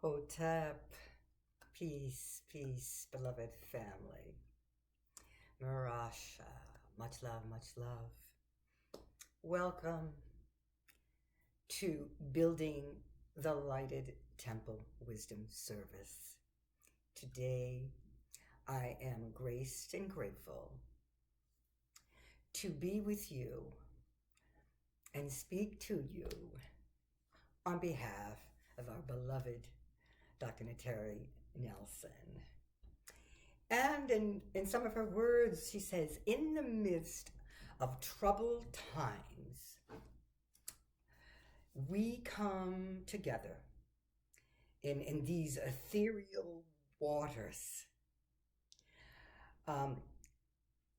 Hotep, peace, peace, beloved family. Marasha, much love, much love. Welcome to Building the Lighted Temple Wisdom Service. Today, I am graced and grateful to be with you and speak to you on behalf of our beloved Dr. Nteri Nelson. And in some of her words, she says, in the midst of troubled times, we come together in these ethereal waters.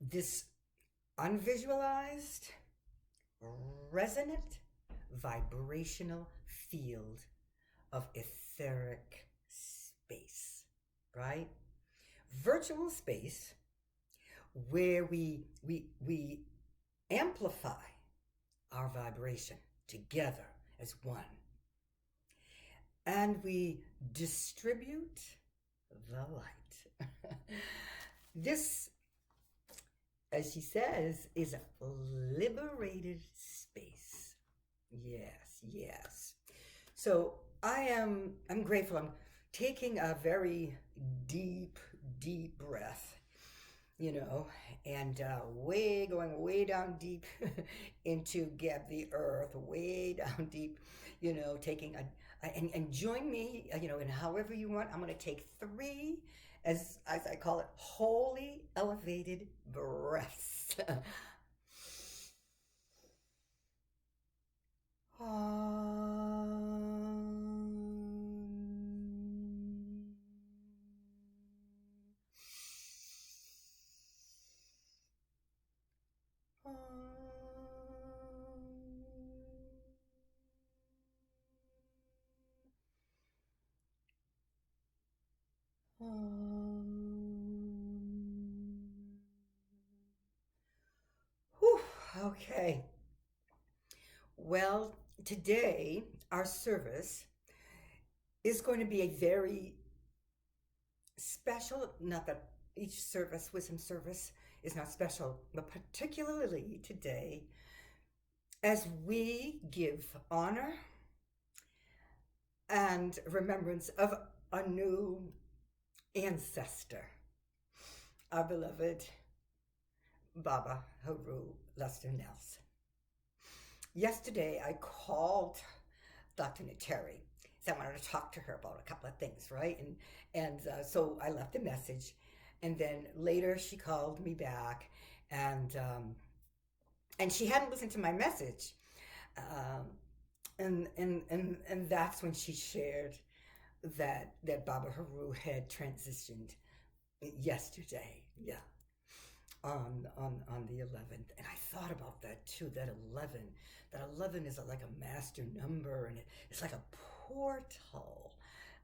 This unvisualized, resonant, vibrational field of etheric space, right? Virtual space where we amplify our vibration together as one, and we distribute the light. This, as she says, is a liberated space. Yes, yes. So I'm grateful. I'm taking a very deep breath, and going way down deep into the earth, way down deep, taking and join me, in however you want. I'm going to take 3, as I call it, holy elevated breaths. Whew, okay. Well, today our service is going to be a very special, not that each service, wisdom service, is not special, but particularly today, as we give honor and remembrance of a new ancestor, our beloved Baba Heru Lester Nelson. Yesterday, I called Dr. Nteri. So I wanted to talk to her about a couple of things, right? So I left a message, and then later she called me back, and she hadn't listened to my message, and that's when she shared that Baba Heru had transitioned yesterday. Yeah. On the 11th, and I thought about that too. That 11 is like a master number, and it's like a portal,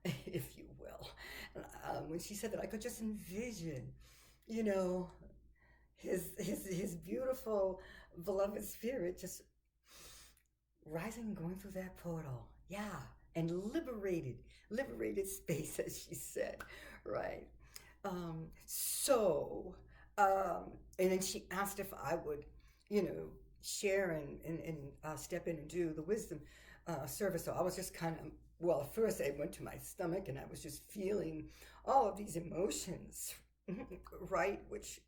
if you will. When she said that, I could just envision, his beautiful beloved spirit just rising and going through that portal. Yeah, and liberated space, as she said, right? And then she asked if I would, share and step in and do the wisdom service. So I was just kind of, well, at first I went to my stomach and I was just feeling all of these emotions, right? Which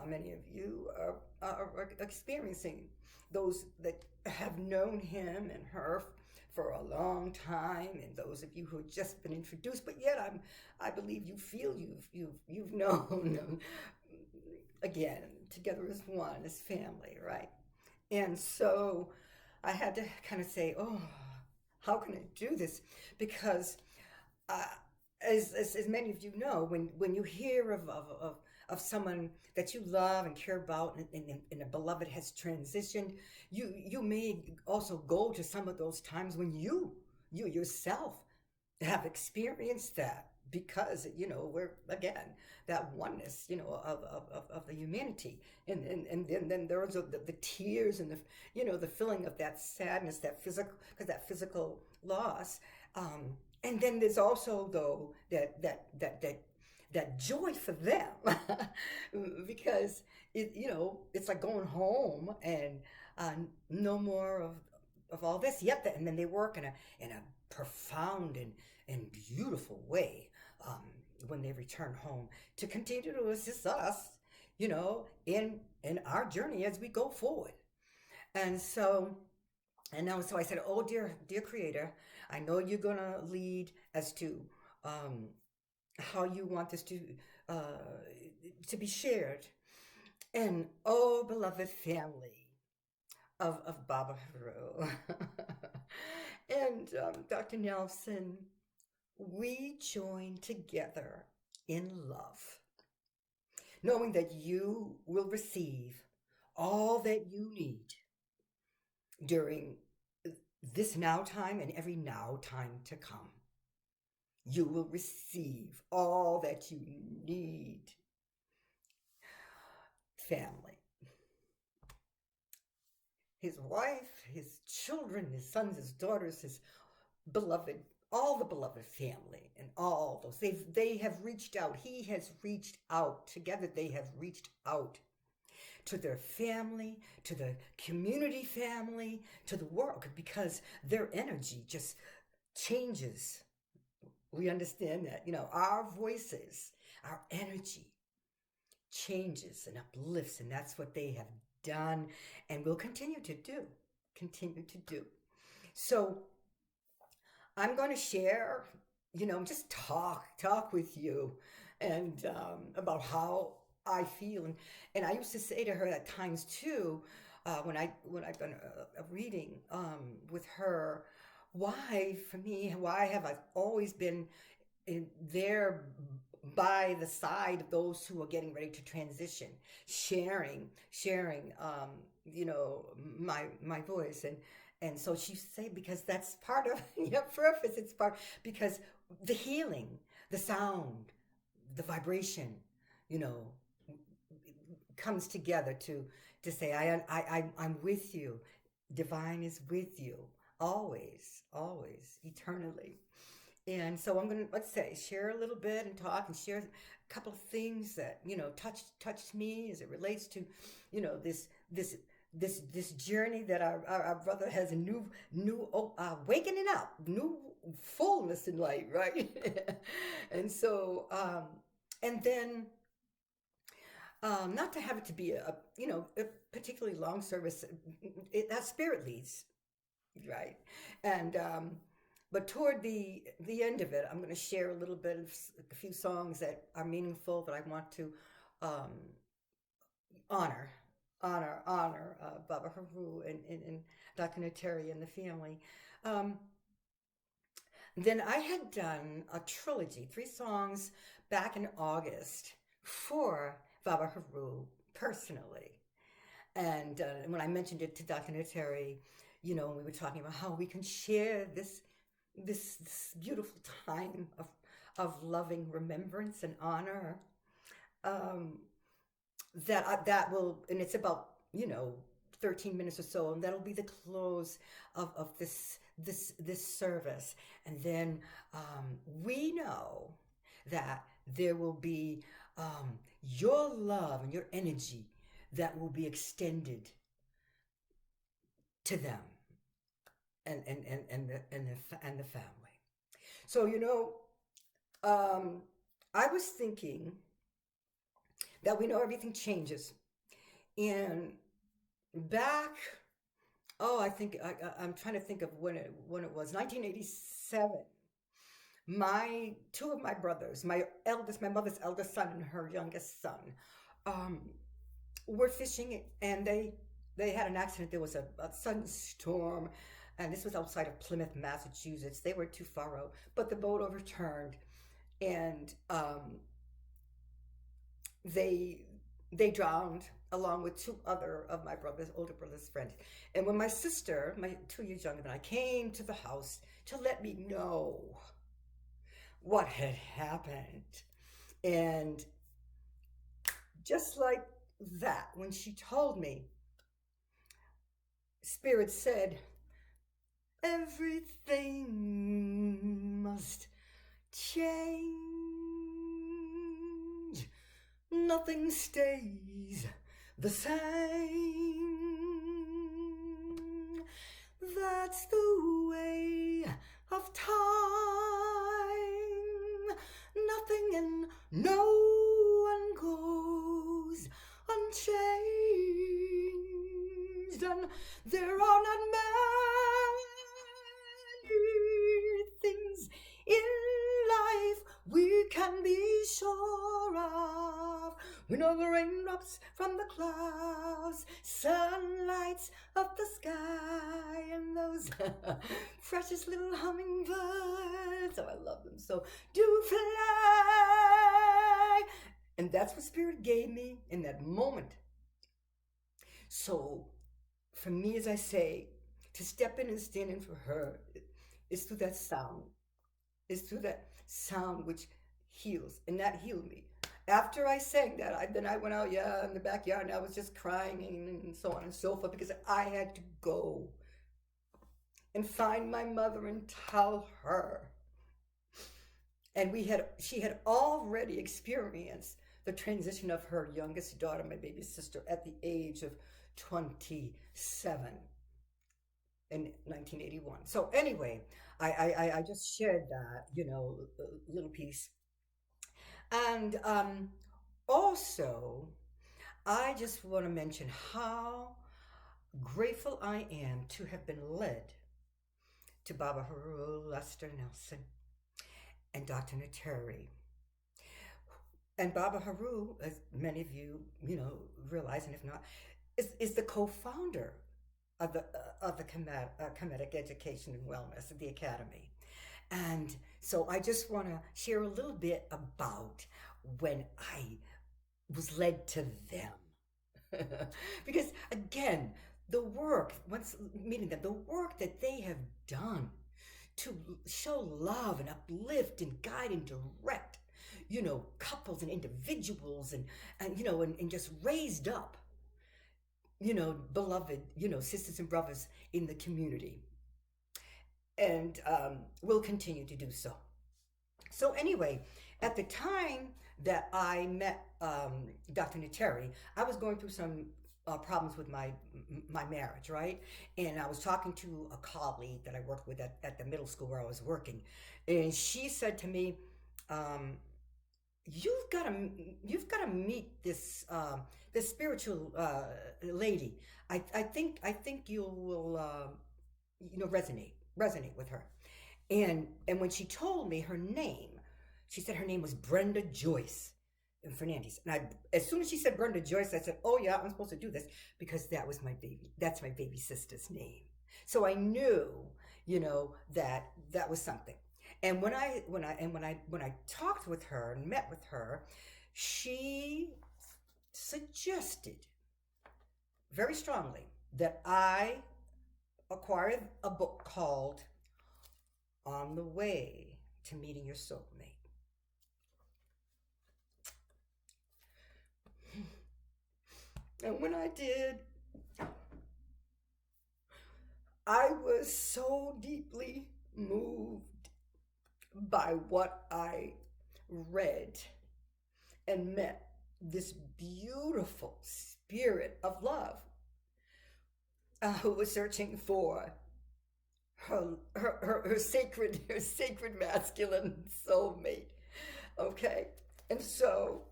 many of you are experiencing. Those that have known him and her for a long time, and those of you who have just been introduced, but yet I believe you feel you've known them again, together as one, as family, right? And so I had to kind of say, oh, how can I do this? Because as many of you know, when you hear of someone that you love and care about, and a beloved has transitioned, you may also go to some of those times when you yourself have experienced that, because we're, again, that oneness, of the humanity, and then there's the tears and the feeling of that sadness, that physical, because that physical loss, And then there's also though that joy for them because it's like going home and uh, no more of all this. Yep, and then they work in a profound and beautiful way um, when they return home to continue to assist us, in our journey as we go forward. And so and now, so I said, "Oh, dear Creator, I know you're gonna lead as to um, how you want this uh, to be shared." And oh, beloved family of Baba Heru and Dr. Nelson, we join together in love, knowing that you will receive all that you need during this now time and every now time to come. You will receive all that you need. Family, his wife, his children, his sons, his daughters, his beloved, all the beloved family, and all those. They have reached out. He has reached out. Together they have reached out to their family, to the community family, to the world, because their energy just changes. We understand that, our voices, our energy changes and uplifts, and that's what they have done and will continue to do. Continue to do. So I'm going to share, just talk with you, and about how I feel, and I used to say to her at times too, when I've done a reading with her, why for me, why have I always been there by the side of those who are getting ready to transition, sharing, my voice, and so she say, because that's part of your purpose. It's part because the healing, the sound, the vibration, you know, comes together to say, I'm with you. Divine is with you always, always, eternally. And so I'm gonna, let's say, share a little bit and talk and share a couple of things that touched me as it relates to, this journey that our brother has a new wakening up, new fullness in light, right? And so and then not to have it to be a particularly long service, that spirit leads, right? And but toward the end of it, I'm going to share a little bit of a few songs that are meaningful that I want to um, honor, honor Baba Haru and Dr. Nteri and the family. Um, then I had done a trilogy, 3 songs back in August for Baba Haru personally. And when I mentioned it to Dr. Nteri, we were talking about how we can share this beautiful time of loving remembrance and honor, um, that will, and it's about 13 minutes or so, and that'll be the close of this service. And then we know that there will be your love and your energy that will be extended to them and the family. So I was thinking that we know everything changes, and back, oh, I think I'm trying to think of when it was 1987. My two of my brothers, my mother's eldest son and her youngest son, um, were fishing, and they had an accident. There was a sudden storm, and this was outside of Plymouth, Massachusetts. They were too far out, but the boat overturned, and they they drowned along with 2 other of my older brother's friends. And when my sister, my 2 years younger than I, came to the house to let me know what had happened, and just like that, when she told me, Spirit said, Everything must change. Nothing stays the same. That's the way of time. Nothing and no one goes unchanged, and there are not many things in life we can be sure of. We know the raindrops from the clouds, sunlights of the sky, and those precious little hummingbirds. Oh, I love them so. Do fly. And that's what Spirit gave me in that moment. So, for me, as I say, to step in and stand in for her is through that sound. Is through that sound which heals, and that healed me. After I sang that, then I went out, yeah, in the backyard, and I was just crying and so on and so forth because I had to go and find my mother and tell her. And she had already experienced the transition of her youngest daughter, my baby sister, at the age of 27 in 1981. So anyway, I just shared that, little piece. And also, I just want to mention how grateful I am to have been led to Baba Heru, Lester Nelson, and Dr. Nteri. And Baba Heru, as many of you, realize, and if not, is the co-founder of the Kemetic Education and Wellness, the Academy. And so I just want to share a little bit about when I was led to them. Because again, the work, once meeting them, the work that they have done to show love and uplift and guide and direct, couples and individuals and just raised up, beloved, sisters and brothers in the community. And will continue to do so. So anyway, at the time that I met Dr. Nteri, I was going through some problems with my marriage, right? And I was talking to a colleague that I worked with at the middle school where I was working, and she said to me, um, you've got to meet this spiritual lady. I think you will resonate with her. And when she told me her name, she said her name was Brenda Joyce Fernandez. And as soon as she said Brenda Joyce, I said, "Oh yeah, I'm supposed to do this because that was my baby. That's my baby sister's name." So I knew, that was something. And when I talked with her and met with her, she suggested very strongly that I acquired a book called On the Way to Meeting Your Soulmate. And when I did, I was so deeply moved by what I read and met this beautiful spirit of love who was searching for her sacred masculine soulmate. Okay, and so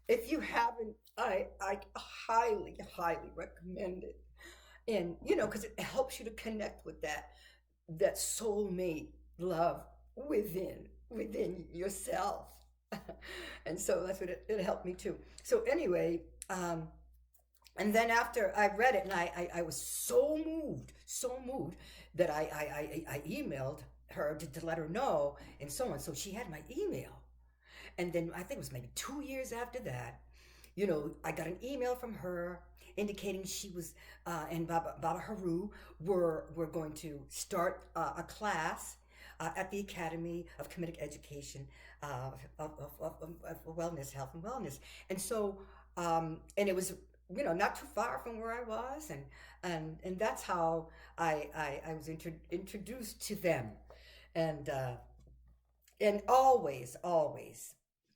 if you haven't, I highly recommend it. And because it helps you to connect with that soulmate love within yourself. And so that's what it helped me too. So anyway, and then after I read it, and I was so moved that I emailed her to let her know and so on. So she had my email. And then I think it was maybe 2 years after that, I got an email from her indicating she was and Baba Heru were going to start a class at the Academy of Kemetic Education of Wellness, Health and Wellness. And so, and it was not too far from where I was, and that's how I was introduced to them, and always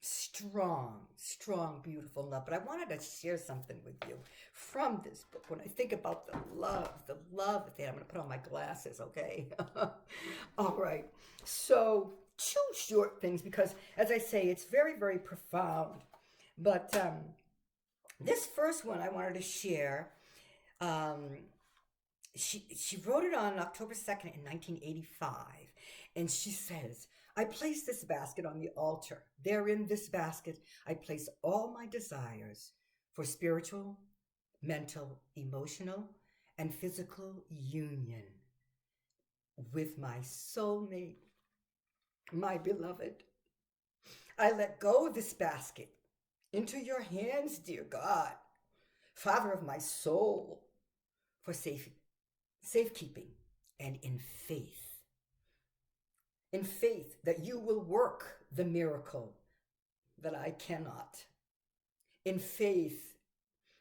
strong, beautiful love. But I wanted to share something with you from this book. When I think about the love that I'm going to put on my glasses, okay? All right. So, two short things because, as I say, it's very, very profound. But this first one I wanted to share. Um, she wrote it on October 2nd in 1985, and she says, I place this basket on the altar. There in this basket, I place all my desires for spiritual, mental, emotional, and physical union with my soulmate, my beloved. I let go of this basket into your hands, dear God, Father of my soul, for safekeeping and in faith that you will work the miracle that I cannot, in faith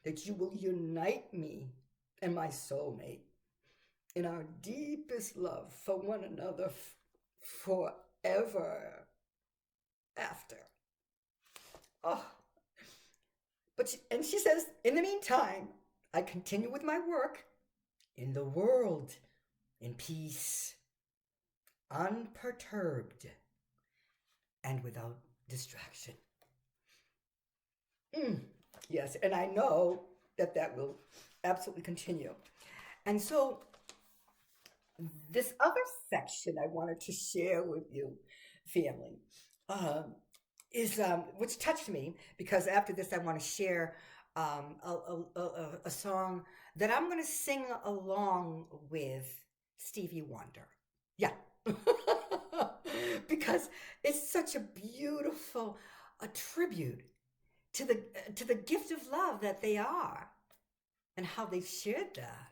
that you will unite me and my soulmate in our deepest love for one another forever after. Oh, and she says, in the meantime, I continue with my work in the world in peace, unperturbed, and without distraction. Yes, and I know that will absolutely continue. And so, this other section I wanted to share with you, family, um, is which touched me because after this I want to share a song that I'm going to sing along with Stevie Wonder. Yeah. Because it's such a beautiful a tribute to the gift of love that they are and how they've shared that.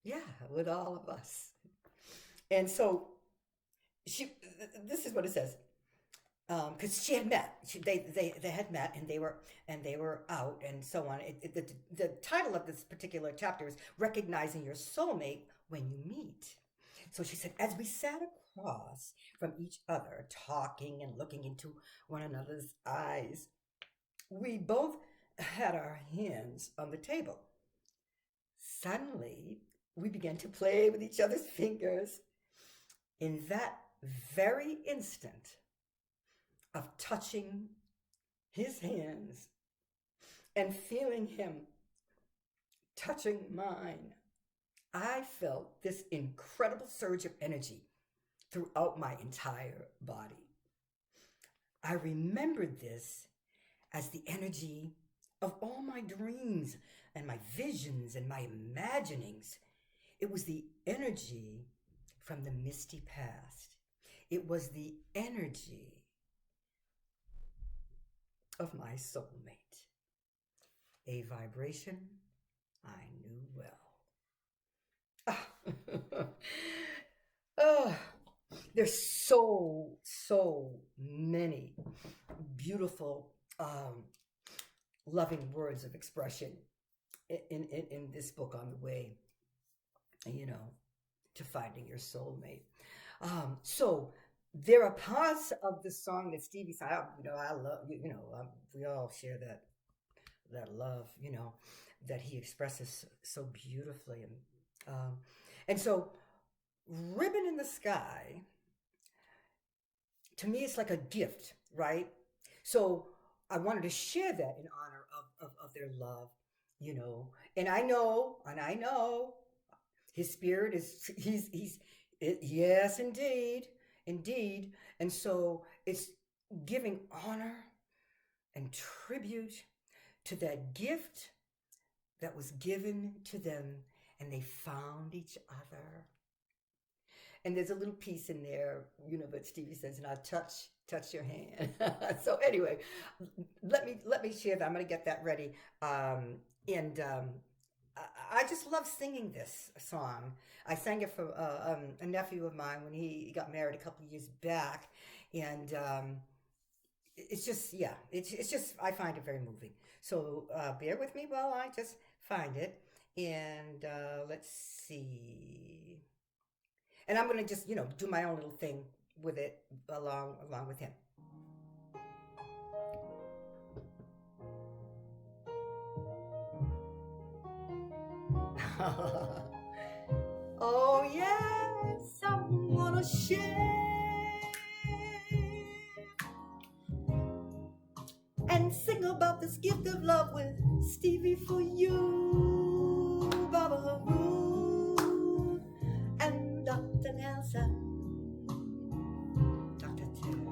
Yeah, with all of us. And so she this is what it says. Because she had met, they had met, and they were out, and so on. The title of this particular chapter is "Recognizing Your Soulmate When You Meet." So she said, as we sat across from each other, talking and looking into one another's eyes, we both had our hands on the table. Suddenly, we began to play with each other's fingers. In that very instant of touching his hands and feeling him touching mine, I felt this incredible surge of energy throughout my entire body. I remembered this as the energy of all my dreams and my visions and my imaginings. It was the energy from the misty past. It was the energy of my soulmate, a vibration I knew well. Ah. Oh, there's so many beautiful, loving words of expression in this book on the way, to finding your soulmate. So there are parts of the song that Stevie said, I love, we all share that love, that he expresses so beautifully. And so Ribbon in the Sky, to me, it's like a gift, right? So I wanted to share that in honor of their love, and I know his spirit is, yes, indeed. And so it's giving honor and tribute to that gift that was given to them, and they found each other. And there's a little piece in there, that Stevie says, and I'll touch your hand. So anyway, let me share that. I'm going to get that ready. And I just love singing this song. I sang it for a nephew of mine when he got married a couple of years back, and it's just, yeah, it's just, I find it very moving. So bear with me while I just find it. And let's see. And I'm gonna just, do my own little thing with it along with him. Oh yes, I wanna share and sing about this gift of love with Stevie for you, Baba Haru, and Dr. Nelson, Dr. Tim.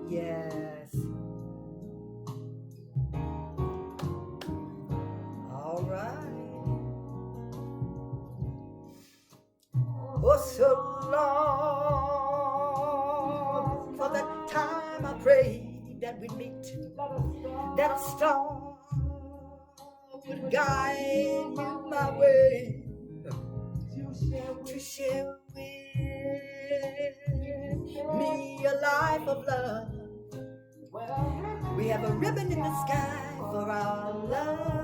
Yes. All right. Oh, so long for that time I prayed that we'd meet, that a star would guide you my way to share with me a life of love. We have a ribbon in the sky for our love.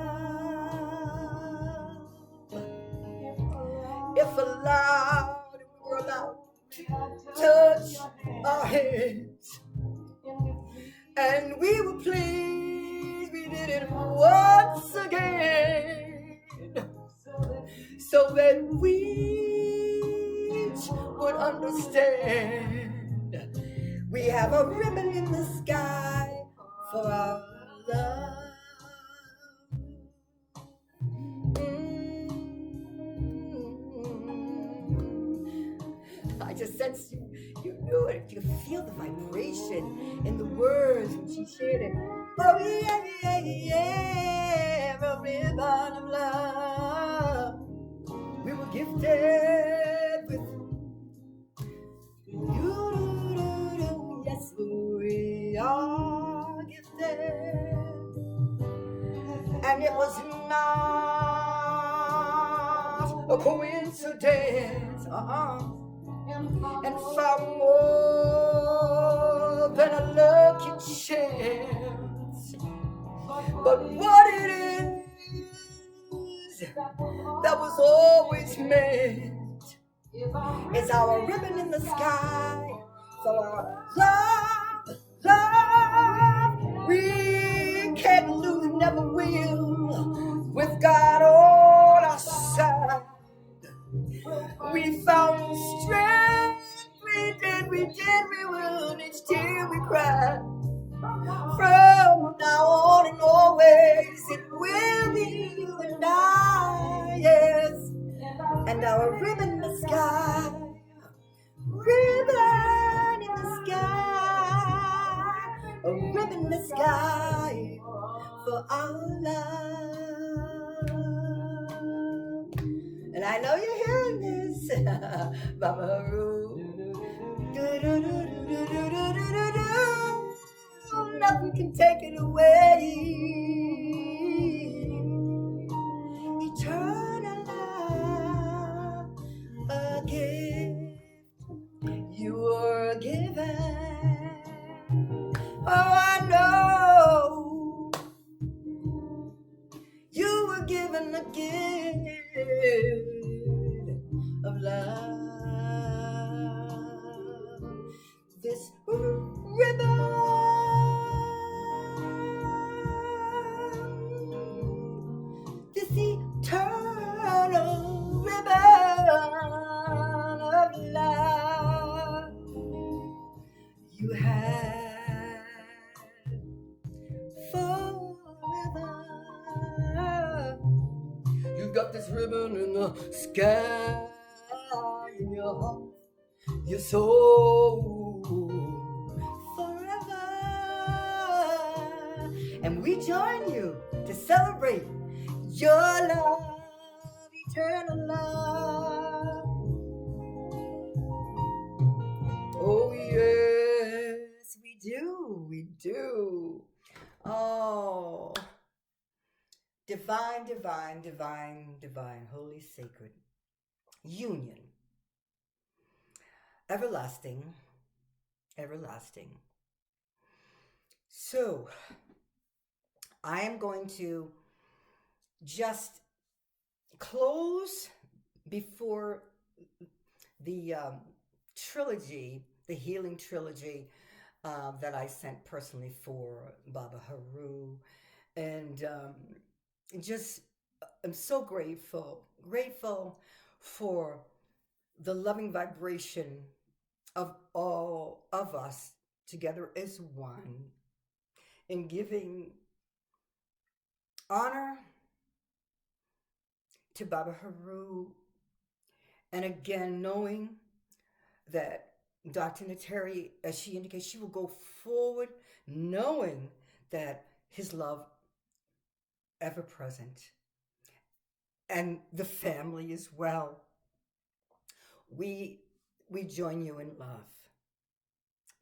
If allowed, we were allowed to touch our heads, and we were pleased we did it once again, so that we each would understand. We have a ribbon in the sky for our love. I just sensed you knew it. You could feel the vibration in the words when she shared it. Oh yeah, yeah, yeah, a ribbon of love. We were gifted with you. Yes, we are gifted, and it was not a coincidence. And far more than a lucky chance. But what it is that was always meant is our ribbon in the sky for our love, love. We can't lose, never will, with God on our side. We found strength, we will, each tear we cry. From now on and always, it will be you and I, yes. And our ribbon in the sky, ribbon in the sky, a ribbon in the sky for our love. And I know you're hearing this, Mama Haru. Nothing can take it away. Eternal love, a gift you were given. Oh, I know you were given a gift of love. This ribbon, this eternal ribbon of love you had forever. You got this ribbon in the sky, in your heart, your soul, forever. And we join you to celebrate your love, eternal love. Oh yes, we do. Oh, divine, divine, divine, divine, holy, sacred union, everlasting, everlasting. So I am going to just close before the trilogy, the healing trilogy that I sent personally for Baba Heru. And just, I'm so grateful for the loving vibration of all of us together as one in giving honor to Baba Heru, and again knowing that Dr. Nteri, as she indicates, she will go forward knowing that his love ever present, and the family as well. We we join you in love,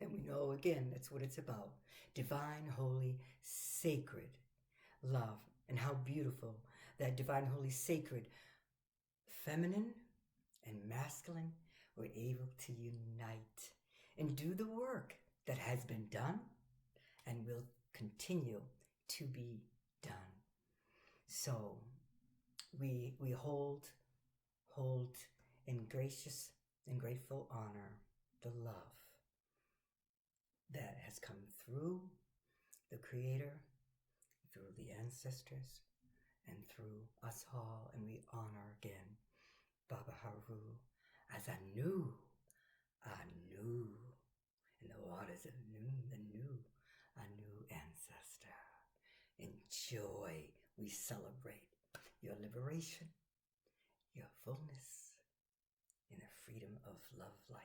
and we know again that's what it's about: divine, holy, sacred love, and how beautiful that divine, holy, sacred, feminine and masculine were able to unite and do the work that has been done and will continue to be done. So we hold in gracious and grateful honor the love that has come through the Creator, through the ancestors, and through us all, and we honor again Baba Heru as a new, in the waters of a new ancestor. In joy, we celebrate your liberation, your fullness, in the freedom of love light.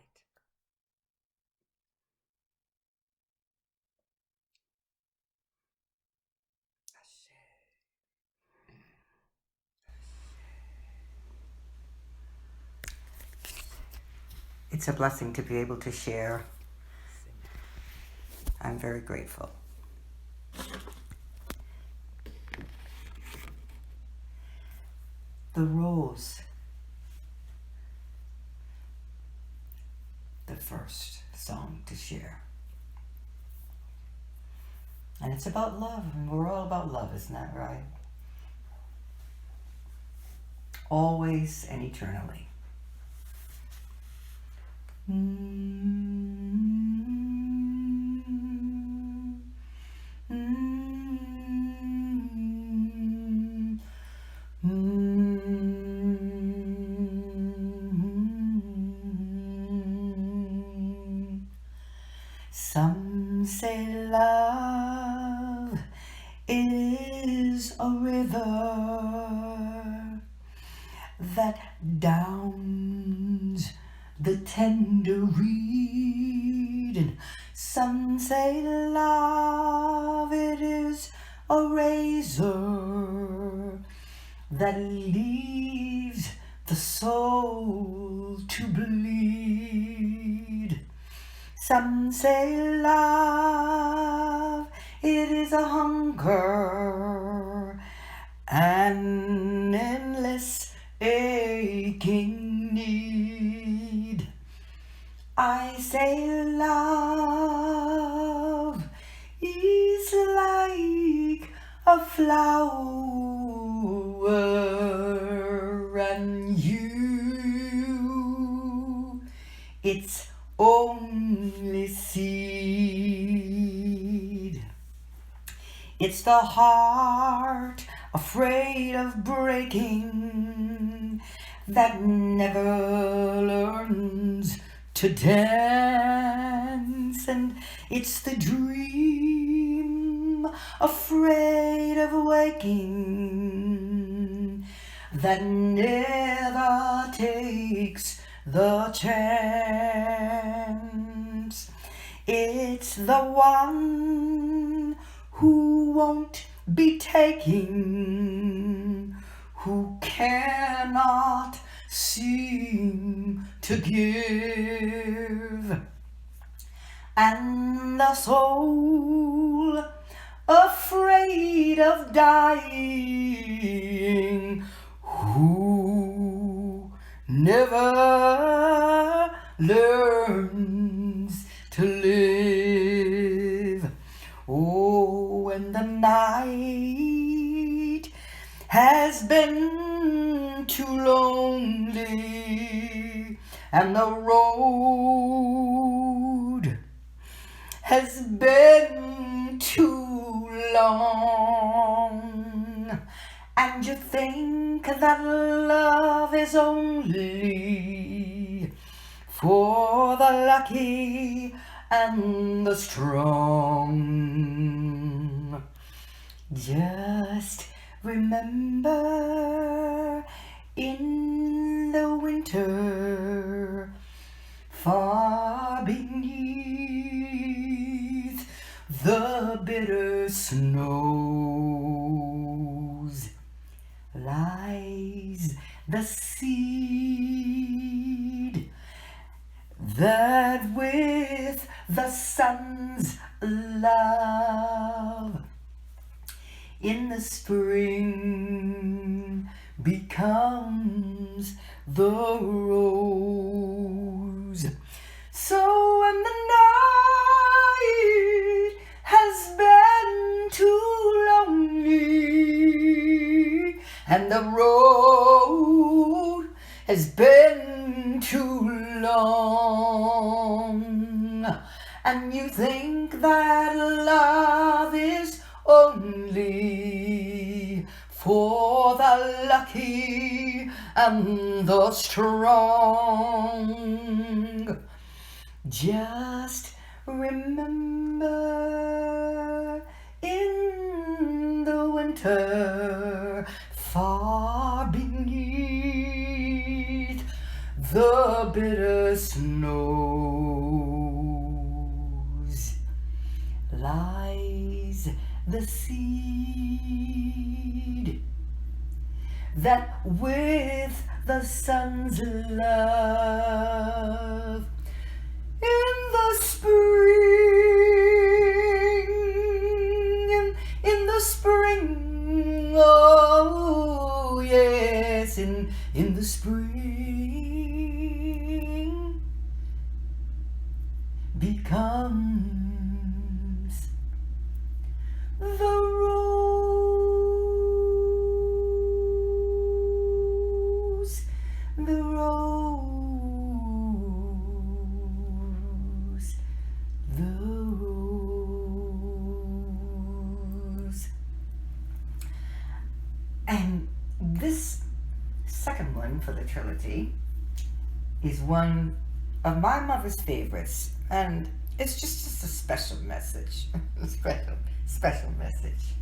It's a blessing to be able to share. I'm very grateful. The Rose, the first song to share. And it's about love, and we're all about love, isn't that right? Always and eternally. Some say love is a river that downs the tender reed, and some say love it is a razor that leaves the soul to bleed. Some say love it is a hunger, an endless aching need. I say love is like a flower, and you, its only seed. It's the heart afraid of breaking that never learns to dance, and it's the dream afraid of waking that never takes the chance. It's the one who won't be taking, who cannot seem to give, and the soul afraid of dying, who never learns to live. Oh, night has been too lonely, and the road has been too long, and you think that love is only for the lucky and the strong. Just remember, in the winter, far beneath the bitter snows, lies the seed that with the sun's love in the spring becomes the rose. So when the night has been too lonely, and the road has been too long, and you think that love is only for the lucky and the strong, just remember, in the winter, far beneath the bitter snows, lies the seed that with the sun's love in the spring, in the spring, oh yes, in the spring becomes the rose, the rose, the rose. And this second one for the trilogy is one of my mother's favorites, and it's just a special message. special message.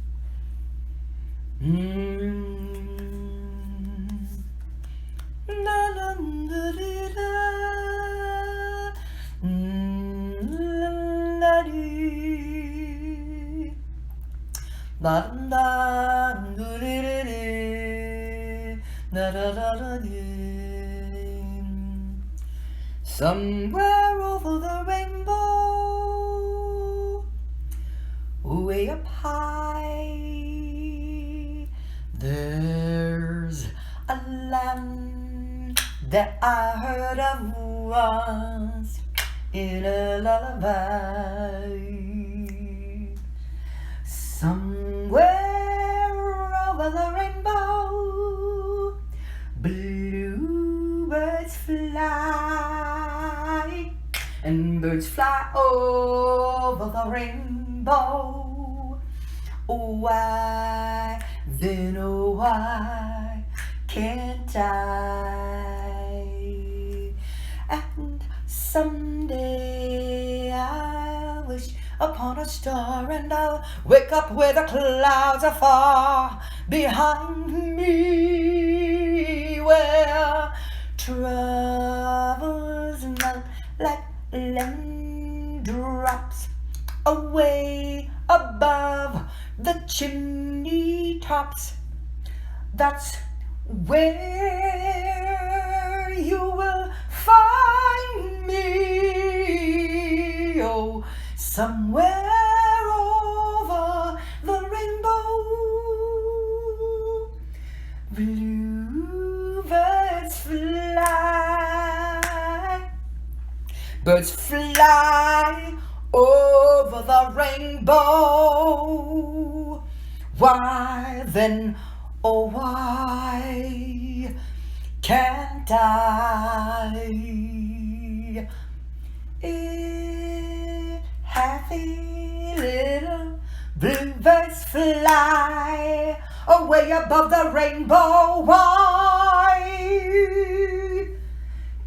Somewhere over the rainbow, way up high, there's a land that I heard of once in a lullaby. Somewhere over the rainbow, bluebirds fly, and birds fly over the rainbow. Oh, why, then oh, why can't I? And someday I'll wish upon a star, and I'll wake up where the clouds are far behind me, where troubles melt like lemon drops away above the chimney tops. That's where you will find me, oh, somewhere over the rainbow. Bluebirds fly, birds fly over the rainbow. Why then, oh why can't I? Happy little bluebirds fly away above the rainbow. Why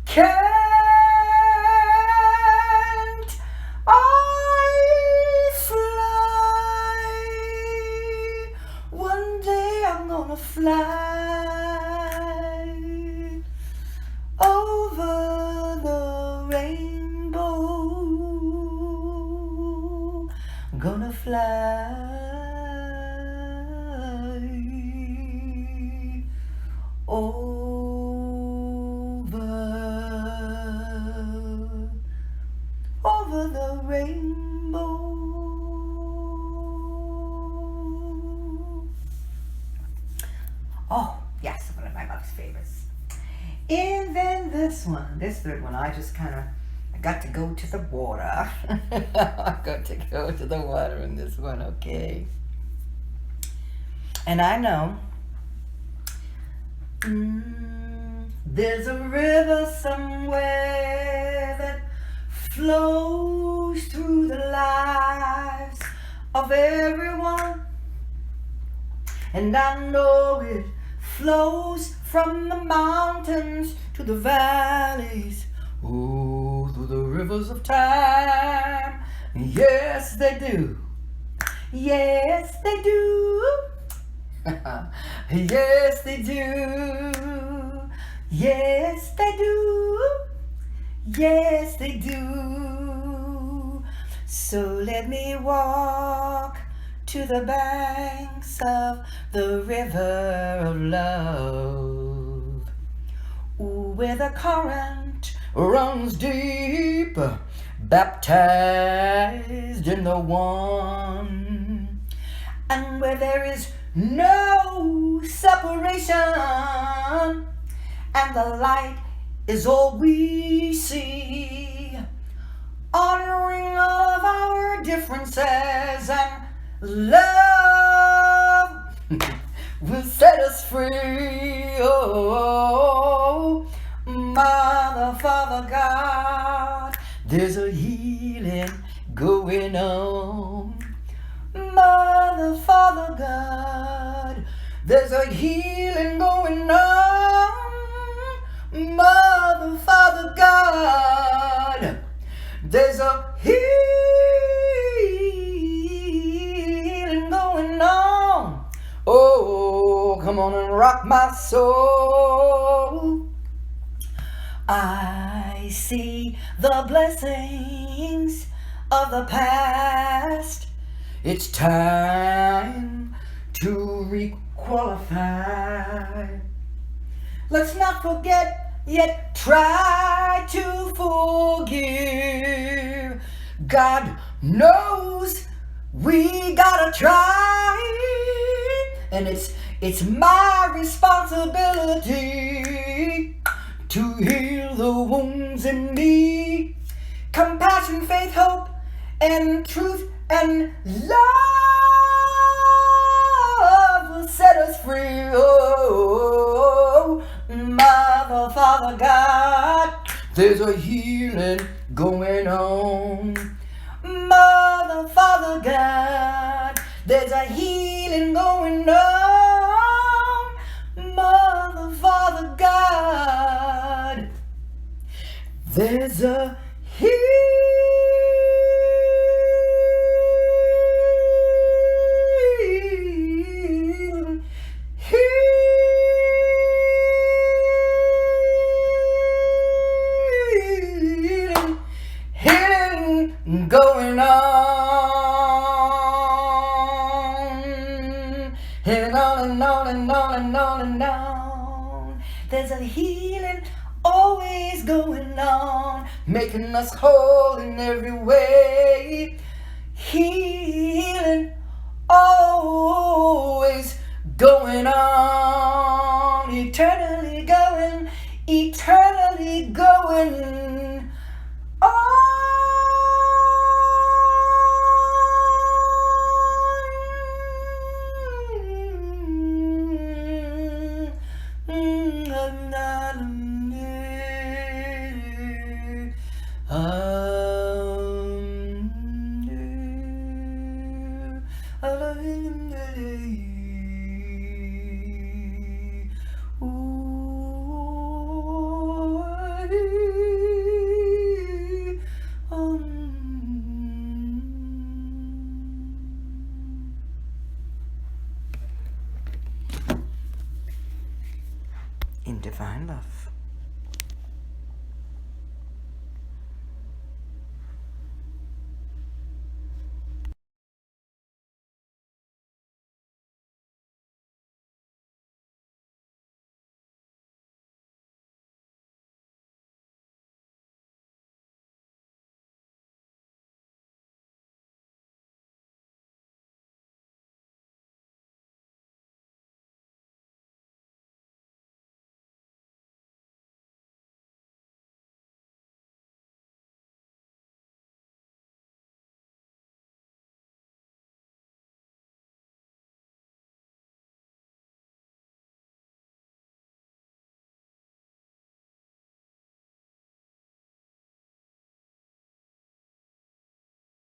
can't I fly? One day I'm gonna fly over the rainbow. Gonna fly over the rainbow. Oh, yes, one of my mother's favorites. And then this third one, I got to go to the water. I got to go to the water in this one, okay? And I know there's a river somewhere that flows through the lives of everyone. And I know it flows from the mountains to the valleys, oh, through the rivers of time. Yes, they do. Yes, they do. Yes, they do. Yes, they do. Yes, they do. So let me walk to the banks of the river of love, where the current runs deep, baptized in the one, and where there is no separation, and the light is all we see, honoring of our differences, and love will set us free. Oh, Mother, Father, God, there's a healing going on. Mother, Father, God, there's a healing going on. Mother, Father, God, there's a healing going on. Oh, come on and rock my soul. I see the blessings of the past. It's time to re-qualify. Let's not forget, yet try to forgive. God knows we gotta try, and it's my responsibility to heal the wounds in me. Compassion, faith, hope, and truth and love will set us free. Oh, Mother, Father, God, there's a healing going on. Mother, Father, God, there's a healing going on. Mother, Father, God, there's a healing. Going on, and on and on and on and on and on. There's a healing always going on, making us whole in every way. Healing always going on, eternally going on. In divine love.